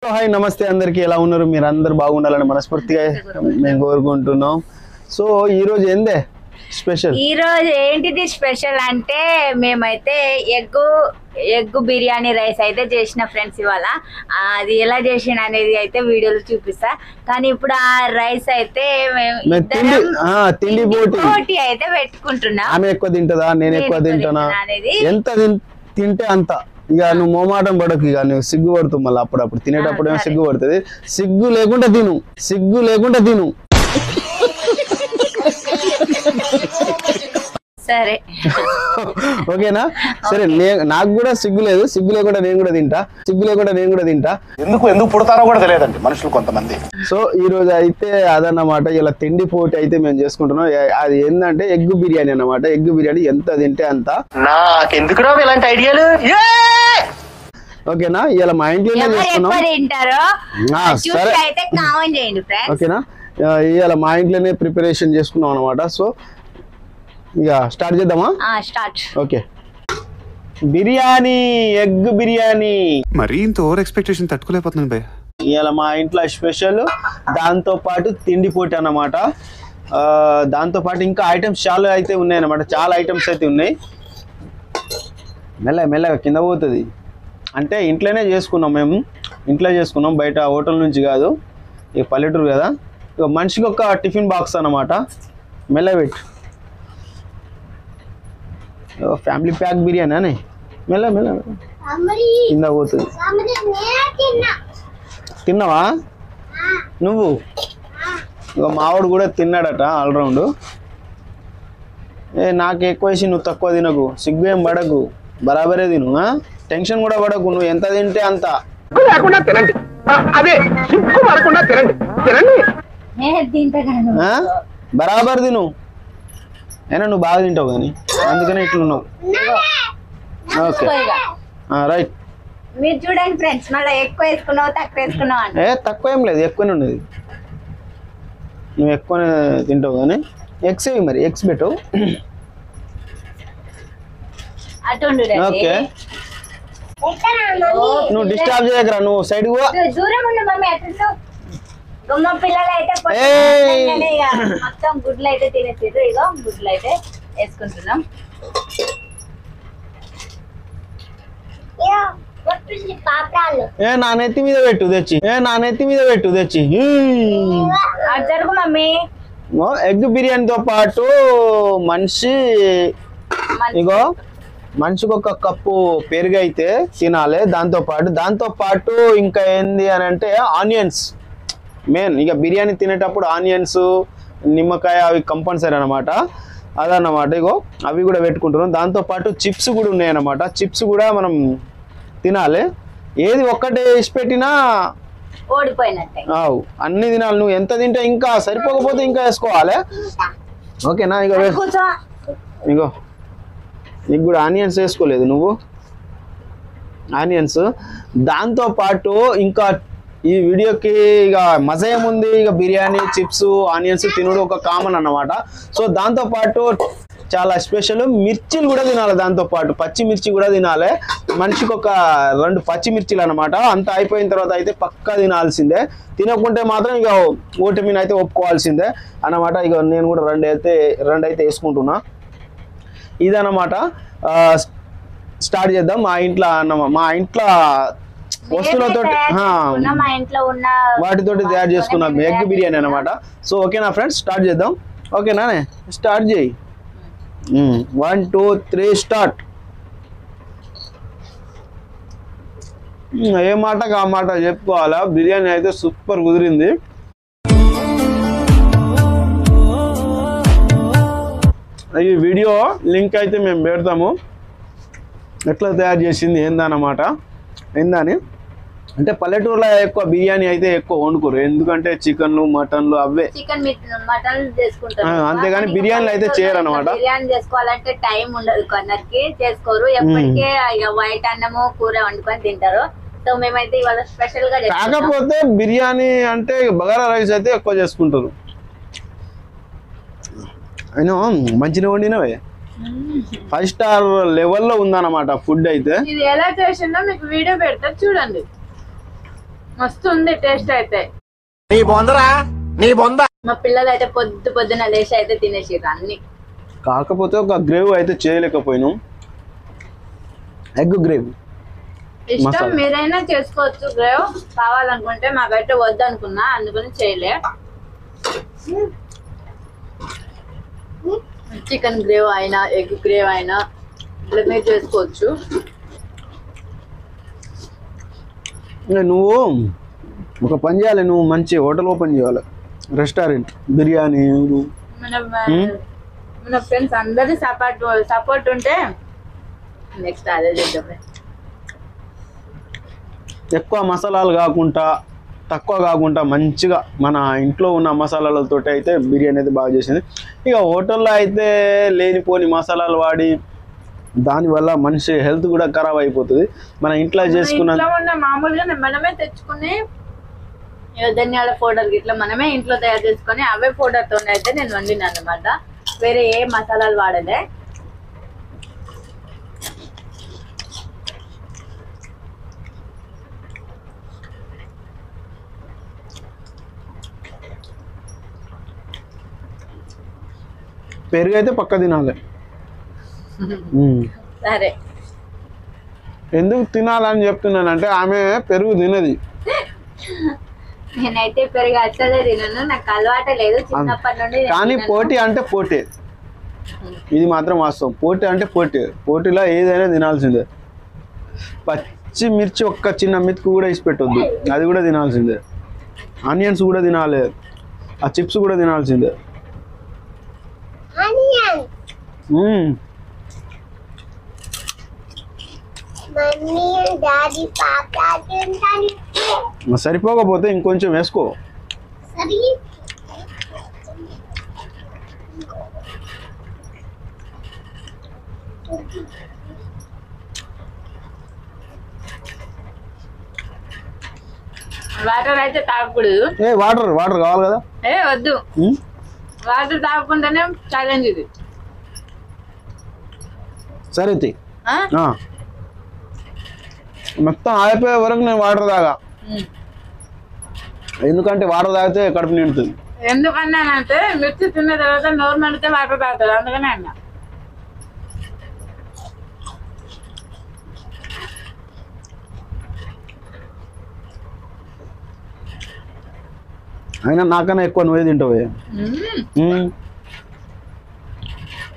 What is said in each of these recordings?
Hi నమస్తే అందరికి ఎలా ఉన్నారు మీరు అందరూ బాగుండాలని మనస్ఫూర్తిగా మేము కోరుకుంటున్నాం సో ఈ రోజు ఏందే స్పెషల్ ఈ రోజు ఏంటిది స్పెషల్ అంటే మేమైతే ఎగ్ బిర్యానీ రైస్ అయితే చేసిన ఫ్రెండ్స్ ఇవాళ అది ఎలా చేసిన అనేది అయితే వీడియోలో చూపిస్తా కానీ ఇప్పుడు ఆ రైస్ అయితే తిండి పోటీ అయితే పెట్టుకుంటున్నాం ఆమె ఎక్కువ తింటదా నేను ఎక్కువ తింటానా ఎంత తింటే అంత ఇక నువ్వు మోమాటం పడకు ఇక నువ్వు సిగ్గు పడుతుంది మళ్ళీ అప్పుడప్పుడు తినేటప్పుడు ఏమో సిగ్గు పడుతుంది సిగ్గు లేకుండా తిను సరే ఓకేనా సరే నాకు కూడా సిగ్గు లేకుండా నేను కూడా తింటా ఎందుకు పుడతారో కూడా తెలియదండి మనుషులు కొంతమంది. సో ఈ రోజు అయితే అదన్నమాట ఇలా తిండి పోటీ అయితే మేము చేసుకుంటున్నాం అది ఏంటంటే ఎగ్ బిర్యానీ అన్నమాట ఎగ్ బిర్యానీ ఎంత తింటే అంత నాకెందుకు ఇలాంటి ఐడియాలు ఓకేనా ఇలా మా ఇంట్లోనే చేసుకున్నాం ఓకేనా ఇవాళ మా ఇంట్లోనే ప్రిపరేషన్ చేసుకున్నాం అనమాట సో ఇక స్టార్ట్ చేద్దామా ఓకే బిర్యానీ ఎగ్ బిర్యానీ మరీ ఇంత ఓవర్ ఎక్స్పెక్టేషన్ తట్టుకోలేకపోతున్నాను భయ్య ఇవాళ మా ఇంట్లో స్పెషల్ దాంతో పాటు తిండి పోటీ అన్నమాట దాంతో పాటు ఇంకా ఐటమ్స్ చాలా అయితే ఉన్నాయి అన్నమాట చాలా ఐటమ్స్ అయితే ఉన్నాయి మెల్లగా కింద పోతుంది అంటే ఇంట్లోనే చేసుకున్నాం మేము ఇంట్లో చేసుకున్నాం బయట హోటల్ నుంచి కాదు ఇక పల్లెటూరు కదా ఇక మనిషికి ఒక టిఫిన్ బాక్స్ అన్నమాట మెల్లబెట్టు ఫ్యామిలీ ప్యాక్ బిర్యానీ అని మెల్ల కింద పోతుంది తిన్నావా నువ్వు ఇక మావాడు కూడా తిన్నాడట ఆల్రౌండ్ నాకు ఎక్కువ వేసి నువ్వు తక్కువ తినకు సిగ్గు ఏం పడకు బరాబరే తిను టెన్షన్ కూడా పడకు నువ్వు ఎంత తింటే అంత బరాబర్ తిను అయినా నువ్వు బాగా తింటావు కానీ అందుకనే ఇట్లున్నావు ఓకే రైట్ మీరు చూడండి ఫ్రెండ్స్ మళ్ళీ ఎక్కువ వేసుకున్నావు తక్కువ వేసుకున్నావు తక్కువ ఏం లేదు ఎక్కువనే ఉన్నది నువ్వు ఎక్కువనే తింటావు కానీ ఎగ్స్ ఏవి మరి ఎగ్స్ పెట్టు ఓకే నువ్వు డిస్టర్బ్ చేయకరా నువ్వు సైడ్ పిల్లలు అయితే మొత్తం గుడ్లు అయితే తినేసారు ఇగో గుడ్లు అయితే వేసుకుంటున్నాం నా నెత్తి మీద పెట్టు తెచ్చి జరుగు మమ్మీ ఎగ్ బిర్యానీతో పాటు మనిషికి ఒక కప్పు పెరుగు అయితే తినాలి దాంతో పాటు ఇంకా ఏంది అని అంటే ఆనియన్స్ మెయిన్ ఇక బిర్యానీ తినేటప్పుడు ఆనియన్స్ నిమ్మకాయ అవి కంపల్సరీ అనమాట అదన్నమాట ఇగో అవి కూడా పెట్టుకుంటున్నాం దాంతోపాటు చిప్స్ కూడా ఉన్నాయన్నమాట చిప్స్ కూడా మనం తినాలి ఏది ఒక్కటే వేసి పెట్టినా ఓడిపోయినట్టే అన్ని తినాలి నువ్వు ఎంత తింటే ఇంకా సరిపోకపోతే ఇంకా వేసుకోవాలి ఓకేనా ఇగో నీకు కూడా ఆనియన్స్ వేసుకోలేదు నువ్వు ఆనియన్స్ దాంతోపాటు ఇంకా ఈ వీడియోకి ఇక మజా ఏముంది ఇక బిర్యానీ చిప్స్ ఆనియన్స్ తినడం ఒక కామన్ అన్నమాట సో దాంతోపాటు చాలా స్పెషల్ మిర్చిలు కూడా తినాలి దాంతోపాటు పచ్చిమిర్చి కూడా తినాలి మనిషికి ఒక 2 పచ్చిమిర్చిలు అనమాట అంత అయిపోయిన తర్వాత అయితే పక్కా తినాల్సిందే తినకుంటే మాత్రం ఇక ఓటమిని అయితే ఒప్పుకోవాల్సిందే అన్నమాట ఇక నేను కూడా 2 అయితే వేసుకుంటున్నా ఇదన్నమాట స్టార్ట్ చేద్దాం మా ఇంట్లో వస్తువులతోటి వాటితోటి తయారు చేసుకున్నాం ఎగ్ బిర్యానీ అనమాట సో ఓకేనా ఫ్రెండ్స్ స్టార్ట్ చేద్దాం ఓకేనా స్టార్ట్ చేయి 1 2 3 స్టార్ట్ ఏ మాటకు ఆ మాట చెప్పుకోవాలా బిర్యానీ అయితే సూపర్ కుదిరింది ఈ వీడియో లింక్ అయితే మేము పెడతాము ఎట్లా తయారు చేసింది ఏందని అంటే పల్లెటూరులో ఎక్కువ బిర్యానీ అయితే ఎక్కువ వండుకోరు ఎందుకంటే చికెన్లు మటన్లు అవే అంతేగాని బిర్యానీలు అయితే చేయరు అనమాట బిర్యానీ చేసుకోవాలంటే టైం ఉండదు కొందరికి చేసుకోరు ఎప్పటికే వైట్ అన్నము కూర వండుకొని తింటారు సో మేమైతే ఇవాళ స్పెషల్ గా కాకపోతే బిర్యానీ అంటే బగారా రైస్ అయితే ఎక్కువ చేసుకుంటారు అయినా మంచిగా వండినవే 5 స్టార్ లెవెల్లో ఉందన్నమాట ఫుడ్ అయితే ఇది ఎలా చేసిందో మీకు వీడియో పెడతా చూడండి మస్తు ఉంది టేస్ట్ అయితే. నీ బొందరా నీ బొంద. మా పిల్లలు అయితే పొద్దున లేచి అయితే తినేసిర్రు అన్ని. కాకపోతే ఒక గ్రేవ్ అయితే చేయలేకపోయినాం, ఎగ్ గ్రేవ్. ఇష్టం మీరైనా చేసుకోవచ్చు గ్రేవ్ కావాలనుకుంటే, మాకైతే వద్దు అనుకున్నా అందుకని చేయలే. చికెన్ గ్రేవ్ అయినా ఎగ్ గ్రేవ్ అయినా ఇట్లా మీరు చేసుకోవచ్చు. నువ్వు ఒక పని చేయాలి, నువ్వు మంచి హోటల్ ఓపెన్ చేయాలి, రెస్టారెంట్, బిర్యానీ. మన ఫ్రెండ్స్ అందరి సపోర్ట్ ఉంటే నెక్స్ట్ అదే చేద్దాం. ఎక్కువ మసాలాలు కాకుండా, తక్కువ కాకుండా మంచిగా మన ఇంట్లో ఉన్న మసాలాలతో అయితే బిర్యానీ అయితే బాగా చేసింది. ఇక హోటల్లో అయితే లేనిపోని మసాలాలు వాడి దానివల్ల మనిషి హెల్త్ కూడా ఖరాబ్ అయిపోతుంది. మన ఇంట్లో చేసుకున్న మామూలుగా మనమే తెచ్చుకుని ధనియాల పౌడర్ ఇట్లా మనమే ఇంట్లో తయారు చేసుకొని అవే పౌడర్తో అయితే నేను వండినా అనమాట. వేరే ఏ మసాలాలు వాడలే. పెరుగు అయితే పక్క తినాలి. సరే, ఎందుకు తినాలని చెప్తున్నానంటే ఆమె పెరుగు తినది. నేనైతే పెరుగు అసలే తినను, నాకు అలవాటే లేదు చిన్నప్పటి నుండి. కానీ పోటీ అంటే పోటీ, ఇది మాత్రం వాస్తవం. పోటీ అంటే పోటీ, పోటీలో ఏదైనా తినాల్సిందే. పచ్చిమిర్చి ఒక్క చిన్న మెతుకు కూడా ఇసి పెట్టొద్దు, అది కూడా తినాల్సిందే. ఆనియన్స్ కూడా తినాలి, ఆ చిప్స్ కూడా తినాల్సిందే. సరిపోకపోతే ఇంకొంచెం వేసుకో. వాటర్ అయితే తాగకూడదు. వాటర్ కావాలి కదా. వద్దు, వాటర్ తాగకుండానే ఛాలెంజ్ ఇది. సరే మొత్తం ఆగిపోయే వరకు నేను వాటర్ తాగా, ఎందుకంటే వాటర్ తాగితే కడుపు నిండుతుంది. ఎందుకన్నానంటే మిర్చి తిన్న తర్వాత నోరు మండితే వాటర్ తాగుతారు, అందుకనే అన్నా. అయినా నాకన్నా ఎక్కువ నువ్వే తింటావే.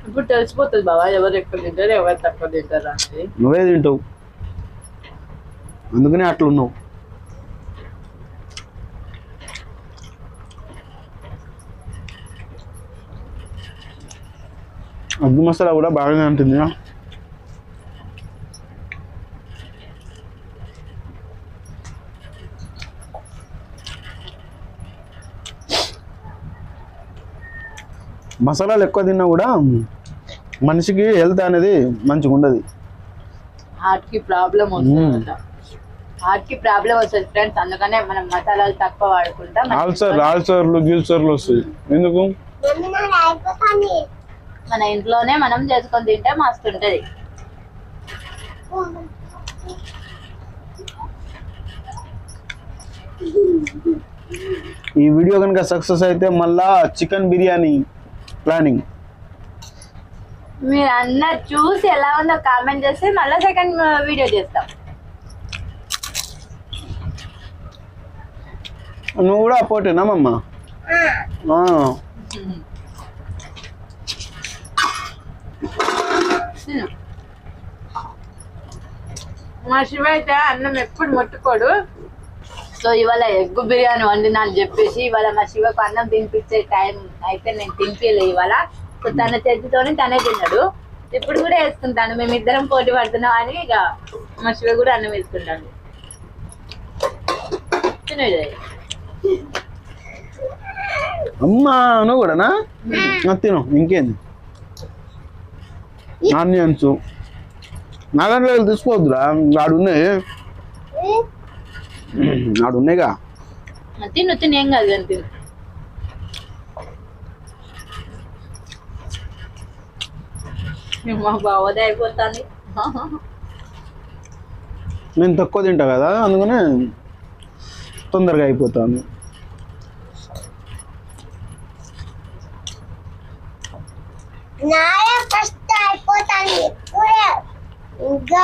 ఇప్పుడు తెలిసిపోతుంది బాబా ఎవరు ఎక్కువ తింటారు ఎవరు తక్కువ తింటారు అనేది. నువ్వే తింటావు, అందుకనే అట్లున్నావు. అగ్గు మసాలా కూడా బాగానే ఉంటుంది. మసాలాలు ఎక్కువ తిన్నా కూడా మనిషికి హెల్త్ అనేది మంచిగా ఉండదు. హార్ట్కి ప్రాబ్లం వస్తుంది, హార్ట్కి ప్రాబ్లం వస్తుంది ఫ్రెండ్స్. అందుకనే మనం మసాలాలు తక్కువ వాడుకుంటాం. ఆల్సర్లు గిల్సర్లు వస్తాయి. ఎందుకు? మన ఇంట్లోనే మనం చేసుకొని తింటే మస్తు ఉంటుంది. ఈ వీడియో కనుక సక్సెస్ అయితే మళ్ళా చికెన్ బిర్యానీ ప్లానింగ్. మీరు అందరు చూసి ఎలా ఉందో కామెంట్ చేస్తే మళ్ళీ సెకండ్ వీడియో చేస్తాం. నువ్వు కూడా పోటీనామమ్మా? మా శివ అయితే అన్నం ఎప్పుడు ముట్టుకోడు. సో ఇవాళ ఎగ్ బిర్యానీ వండినా అని చెప్పేసి ఇవాళ మా శివకు అన్నం తినిపించే టైం అయితే నేను తినిపించలే ఇవాళ. సో తన చేతితోనే తనే తిన్నాడు. ఇప్పుడు కూడా వేసుకుంటాను, మేమిద్దరం పోటీ పడుతున్నాం అని ఇక మా శివ కూడా అన్నం వేసుకుంటాను. తినేది అమ్మా, నువ్వు కూడానా? తిను, ఇంకేంది. ఆనియన్స్ నా దాంట్లో తీసుకోవద్దురా, ఆడున్నాయిగా. తిను తిను, ఏం కాదు కానీ తిను. మా బావదే అయిపోతుంది. నేను తక్కువ తింటా కదా, అందుకనే తొందరగా అయిపోతుంది. ఫస్ట్ అయిపోతాను ఇప్పుడే ఇంకా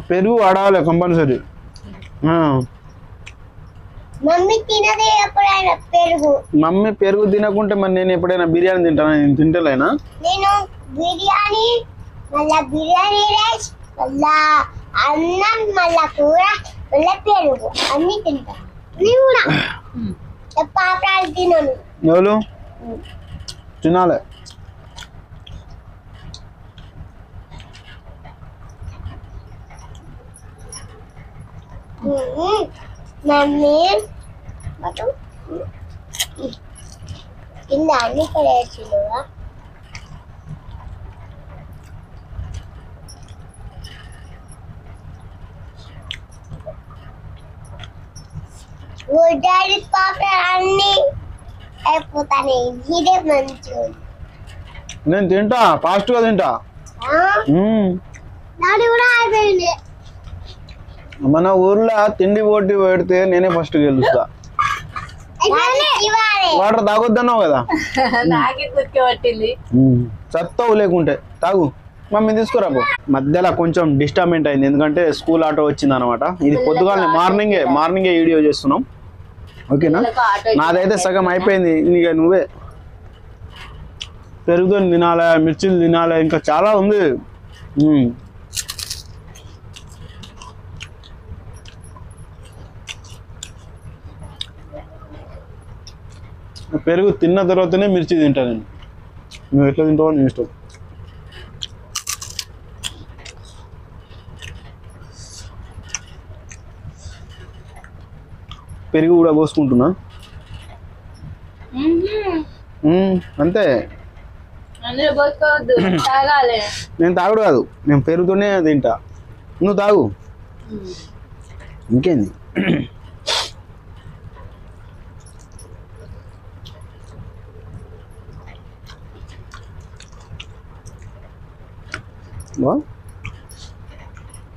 పెరుగు వాడాలి కంపల్సరీ. మమ్మీ తినదే ఎప్పుడైనా పెరుగు. మమ్మీ పెరుగు తినకుంటే మరి నేను ఎప్పుడైనా బిర్యానీ తింటానా? నేను తింటలేనా? నేను బిర్యానీ మళ్ళా బిర్యానీ రైస్ మళ్ళా అన్నం మళ్ళా కూర మళ్ళా పెరుగు అన్ని తింటాను. నేను కూడా పాపడాలు తినను. ఎవరు తినాలి? మమ్మీ కింద అన్ని పడేసిలువా? డాడీ పాపడాలు అన్ని అయిపోతాయి. ఇదే మంచిగా నేను తింటా, ఫాస్ట్ గా తింటా. డాడీ కూడా అయిపోయింది. మన ఊర్లో తిండి పోటీ పెడితే నేనే ఫస్ట్ గెలుస్తా. వాటర్ తాగొద్దన్నావు కదా, నాకే కుక్కి పట్టింది. చత్తవు లేకుంటే తాగు. మమ్మీ తీసుకురా పో. మధ్యలో కొంచెం డిస్టర్బెంట్ అయింది ఎందుకంటే స్కూల్ ఆటో వచ్చింది అనమాట. ఇది పొద్దుగానే మార్నింగే వీడియో చేస్తున్నాం. ఓకేనా? నాదైతే సగం అయిపోయింది. ఇక నువ్వే పెరుగుతో తినాలి, మిర్చిలు తినాలి, ఇంకా చాలా ఉంది. పెరుగు తిన్న తర్వాతనే మిర్చి తింటా నేను. నువ్వు ఎట్లా తింటావో నీ ఇష్టం. పెరుగు కూడా పోసుకుంటున్నా. అంతే. అందులో పోసుకోవద్దు, తాగాలి. నేను తాగుడు కాదు, నేను పెరుగుతూనే తింటా. నువ్వు తాగు. ఇంకేంది?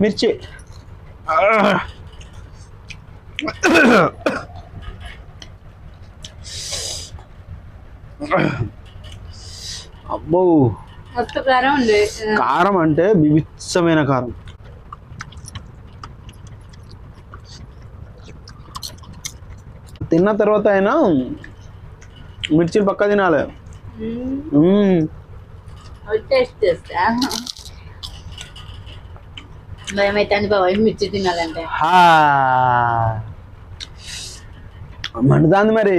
మిర్చి అబ్బో, మస్తు కారం ఉంది. కారం అంటే బిభత్సమైన కారం. తిన్న తర్వాత అయినా మిర్చిలు పక్క తినాలి. టేస్ట్ చేస్తా. భయమైతుంది బాబాయ్ మిర్చి తినాలంటే. మండుతుంది మరి.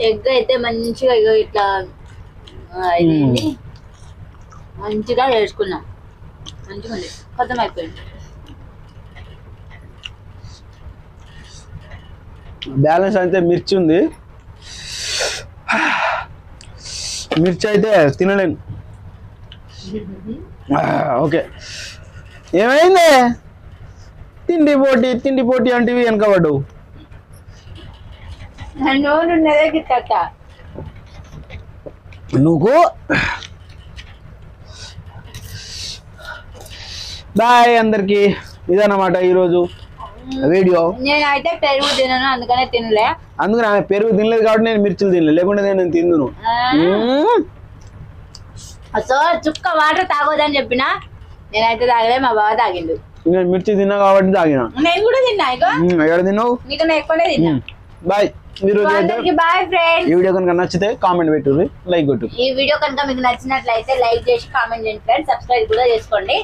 ఎగ్ అయితే మంచిగా ఇట్లా అయింది, మంచిగా వేసుకున్నాం. మంచిగా ఉంది, కొత్త అయిపోయింది. బ్యాలెన్స్ అయితే మిర్చి ఉంది. మిర్చి అయితే తినలేను. ఓకే, ఏమైంది? తిండి పోటీ అంటే వెనకబడ్డావు. నోరు ఉన్నదే గిట్టక నువ్వు. బాయ్ అందరికి. ఇదన్నమాట ఈరోజు వీడియో. నేనైతే పెరుగు తినను, అందుకనే తినలే. అందుకని ఆమె పెరుగు తినలేదు కాబట్టి నేను మిర్చిలు తినలేదు, లేకుంటే నేను తిందును. సో చుక్క వాటర్ తాగొద్దని చెప్పిన, నేనైతే తాగలే, మా బావ తాగిండు. నేను మిర్చి తిన్నా కాబట్టి తాగిన. నేను కూడా తిన్నా. ఎక్కడ తిన్నావు? నీకన్నా ఎక్కువనే తిన్నా. బాయ్. Bye friends. ఈ వీడియో కనుక నచ్చితే కామెంట్ పెట్టు, లైక్ కొట్టు. ఈ వీడియో కనుక మీకు నచ్చినట్లయితే లైక్ చేసి కామెంట్ చేయండి ఫ్రెండ్స్. సబ్స్క్రైబ్ కూడా చేసుకోండి.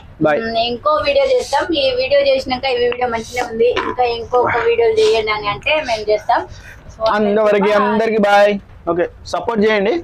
ఇంకో వీడియో చేస్తాం. ఈ వీడియో చేసినాక ఈ వీడియో మంచిగా ఉంది, ఇంకా ఇంకొక వీడియో చేయండి అని అంటే మేము చేస్తాం. అందరికి బాయ్. ఓకే, సపోర్ట్ చేయండి.